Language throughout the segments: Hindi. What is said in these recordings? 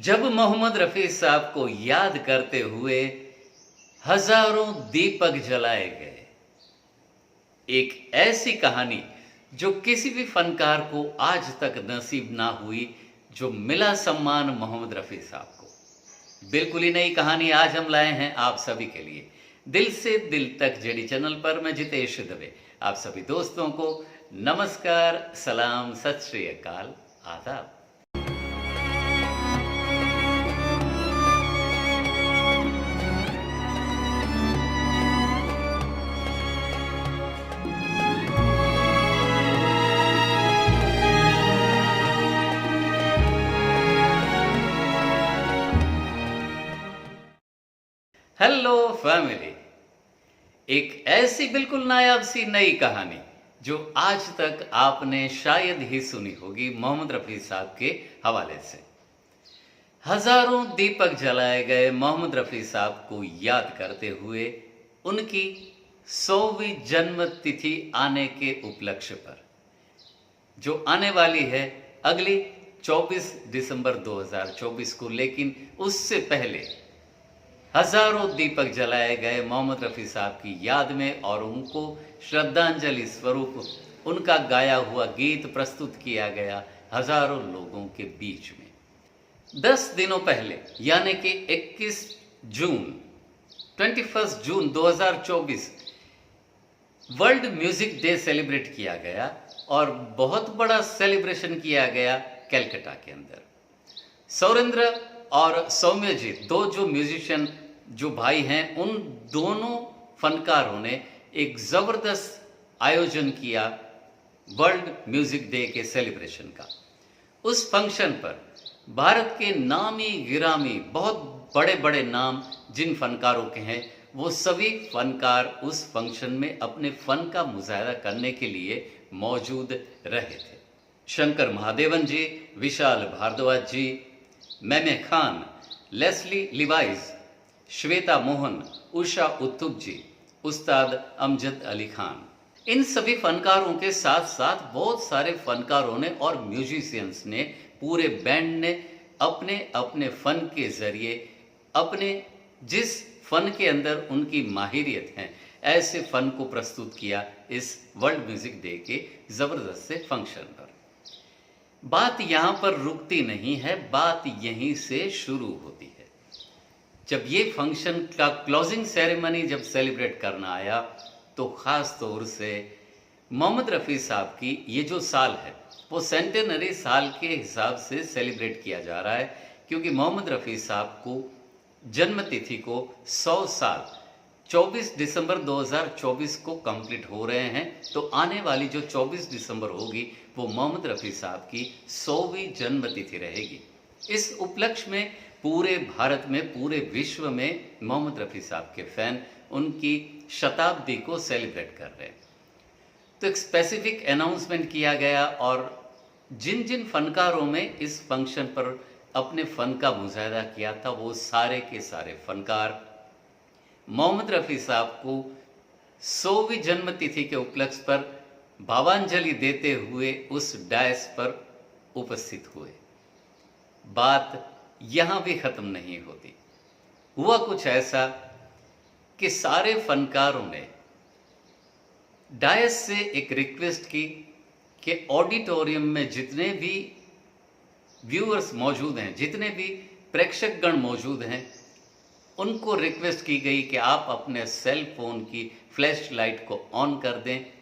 जब मोहम्मद रफ़ी साहब को याद करते हुए हजारों दीपक जलाए गए। एक ऐसी कहानी जो किसी भी फनकार को आज तक नसीब ना हुई, जो मिला सम्मान मोहम्मद रफ़ी साहब को। बिल्कुल ही नई कहानी आज हम लाए हैं आप सभी के लिए। दिल से दिल तक जेडी चैनल पर मैं जितेश दवे आप सभी दोस्तों को नमस्कार, सलाम, सत श्री अकाल, आदाब। हेलो फैमिली, एक ऐसी बिल्कुल नायाब सी नई कहानी जो आज तक आपने शायद ही सुनी होगी मोहम्मद रफ़ी साहब के हवाले से। हजारों दीपक जलाए गए मोहम्मद रफ़ी साहब को याद करते हुए उनकी 100वीं जन्म तिथि आने के उपलक्ष्य पर, जो आने वाली है अगली 24 दिसंबर 2024 को। लेकिन उससे पहले हजारों दीपक जलाए गए मोहम्मद रफ़ी साहब की याद में और उनको श्रद्धांजलि स्वरूप उनका गाया हुआ गीत प्रस्तुत किया गया हजारों लोगों के बीच में। 10 दिनों पहले यानी कि 21 जून 2024 वर्ल्ड म्यूजिक डे सेलिब्रेट किया गया और बहुत बड़ा सेलिब्रेशन किया गया कलकत्ता के अंदर। सौरेंद्र और सौम्य जी, दो जो म्यूजिशियन जो भाई हैं, उन दोनों फनकारों ने एक ज़बरदस्त आयोजन किया वर्ल्ड म्यूजिक डे के सेलिब्रेशन का। उस फंक्शन पर भारत के नामी गिरामी बहुत बड़े बड़े नाम जिन फनकारों के हैं, वो सभी फनकार उस फंक्शन में अपने फन का मुजाहरा करने के लिए मौजूद रहे थे। शंकर महादेवन जी, विशाल भारद्वाज जी, मैमे खान, लेस्ली लिवाइज, श्वेता मोहन, उषा उत्तुप जी, उस्ताद अमजद अली खान, इन सभी फनकारों के साथ साथ बहुत सारे फनकारों ने और म्यूजिशियंस ने, पूरे बैंड ने अपने अपने फन के जरिए, अपने जिस फन के अंदर उनकी माहिरियत है, ऐसे फन को प्रस्तुत किया इस वर्ल्ड म्यूजिक डे के ज़बरदस्त से फंक्शन पर। बात यहाँ पर रुकती नहीं है, बात यहीं से शुरू होती है। जब ये फंक्शन का क्लोजिंग सेरेमनी जब सेलिब्रेट करना आया, तो ख़ास तौर से मोहम्मद रफ़ी साहब की ये जो साल है वो सेंटेनरी साल के हिसाब से सेलिब्रेट किया जा रहा है, क्योंकि मोहम्मद रफ़ी साहब को जन्म तिथि को 100 साल 24 दिसंबर 2024 को कंप्लीट हो रहे हैं। तो आने वाली जो 24 दिसंबर होगी वो मोहम्मद रफ़ी साहब की 100वीं जन्म तिथि रहेगी। इस उपलक्ष्य में पूरे भारत में, पूरे विश्व में मोहम्मद रफ़ी साहब के फैन उनकी शताब्दी को सेलिब्रेट कर रहे हैं। तो एक स्पेसिफिक अनाउंसमेंट किया गया और जिन जिन फनकारों में इस फंक्शन पर अपने फ़न का मुजाहरा किया था, वो सारे के सारे फनकार मोहम्मद रफ़ी साहब को 100वीं जन्म तिथि के उपलक्ष्य पर भावांजलि देते हुए उस डायस पर उपस्थित हुए। बात यहाँ भी ख़त्म नहीं होती। हुआ कुछ ऐसा कि सारे फनकारों ने डायस से एक रिक्वेस्ट की कि ऑडिटोरियम में जितने भी व्यूअर्स मौजूद हैं, जितने भी प्रेक्षकगण मौजूद हैं, उनको रिक्वेस्ट की गई कि आप अपने सेल फोन की फ्लैश लाइट को ऑन कर दें।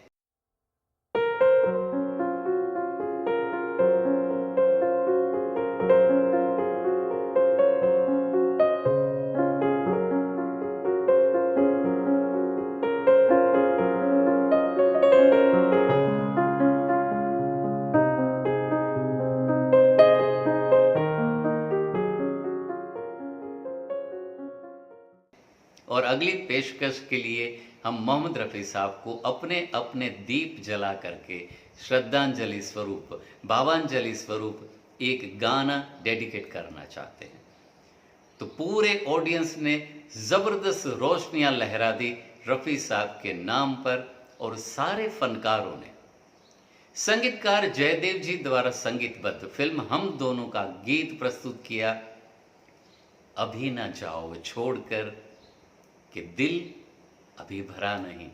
और अगली पेशकश के लिए हम मोहम्मद रफ़ी साहब को अपने अपने दीप जला करके श्रद्धांजलि स्वरूप, भावांजलि स्वरूप एक गाना डेडिकेट करना चाहते हैं। तो पूरे ऑडियंस ने ज़बरदस्त रोशनियां लहरा दी रफ़ी साहब के नाम पर और सारे फनकारों ने संगीतकार जयदेव जी द्वारा संगीतबद्ध फिल्म हम दोनों का गीत प्रस्तुत किया अभी ना जाओ छोड़कर, कि दिल अभी भरा नहीं।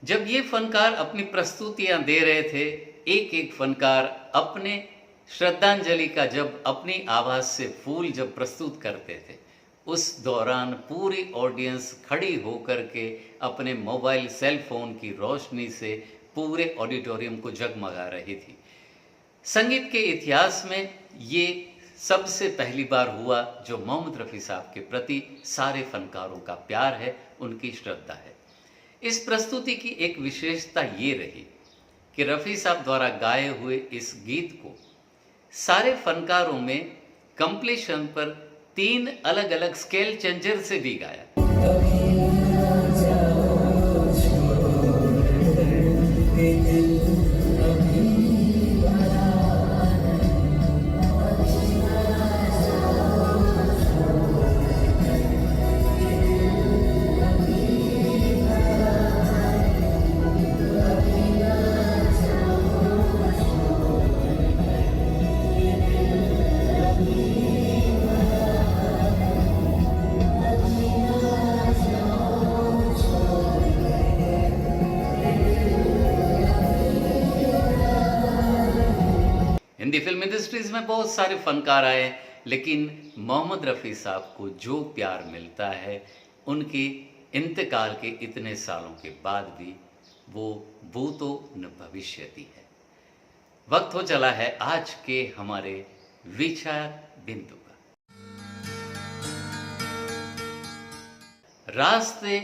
जब ये फनकार अपनी प्रस्तुतियां दे रहे थे, एक एक फनकार अपने श्रद्धांजलि का जब अपनी आवाज़ से फूल जब प्रस्तुत करते थे, उस दौरान पूरी ऑडियंस खड़ी होकर के अपने मोबाइल सेल फोन की रोशनी से पूरे ऑडिटोरियम को जगमगा रही थी। संगीत के इतिहास में ये सबसे पहली बार हुआ जो मोहम्मद रफ़ी साहब के प्रति सारे फनकारों का प्यार है, उनकी श्रद्धा है। इस प्रस्तुति की एक विशेषता ये रही कि रफ़ी साहब द्वारा गाए हुए इस गीत को सारे फनकारों में कंप्लीशन पर 3 अलग अलग स्केल चेंजर से भी गाया। हिंदी फिल्म इंडस्ट्रीज में बहुत सारे फनकार आए, लेकिन मोहम्मद रफ़ी साहब को जो प्यार मिलता है उनके इंतकाल के इतने सालों के बाद भी, वो भूतो न भविष्यति है। वक्त हो चला है आज के हमारे विचार बिंदु का। रास्ते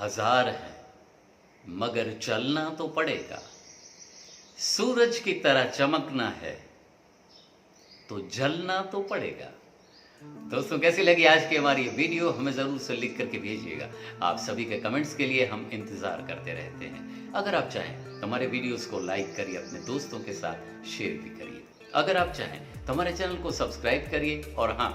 हजार हैं मगर चलना तो पड़ेगा। सूरज की तरह चमकना है तो जलना तो पड़ेगा। दोस्तों, कैसी लगी आज की हमारी ये वीडियो? हमें ज़रूर से लिख करके भेजिएगा। आप सभी के कमेंट्स के लिए हम इंतज़ार करते रहते हैं। अगर आप चाहें तो हमारे वीडियोस को लाइक करिए, अपने दोस्तों के साथ शेयर भी करिए। अगर आप चाहें तो हमारे चैनल को सब्सक्राइब करिए, और हाँ,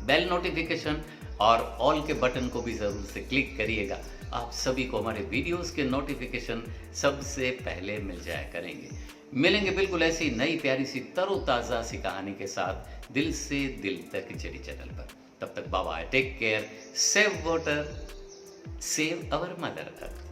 बेल नोटिफिकेशन और ऑल के बटन को भी ज़रूर से क्लिक करिएगा। आप सभी को हमारे वीडियोस के नोटिफिकेशन सबसे पहले मिल जाया करेंगे। मिलेंगे बिल्कुल ऐसी नई प्यारी सी तरोताज़ा सी कहानी के साथ दिल से दिल तक जेडी चैनल पर। तब तक bye bye, take care, save water, save our mother earth.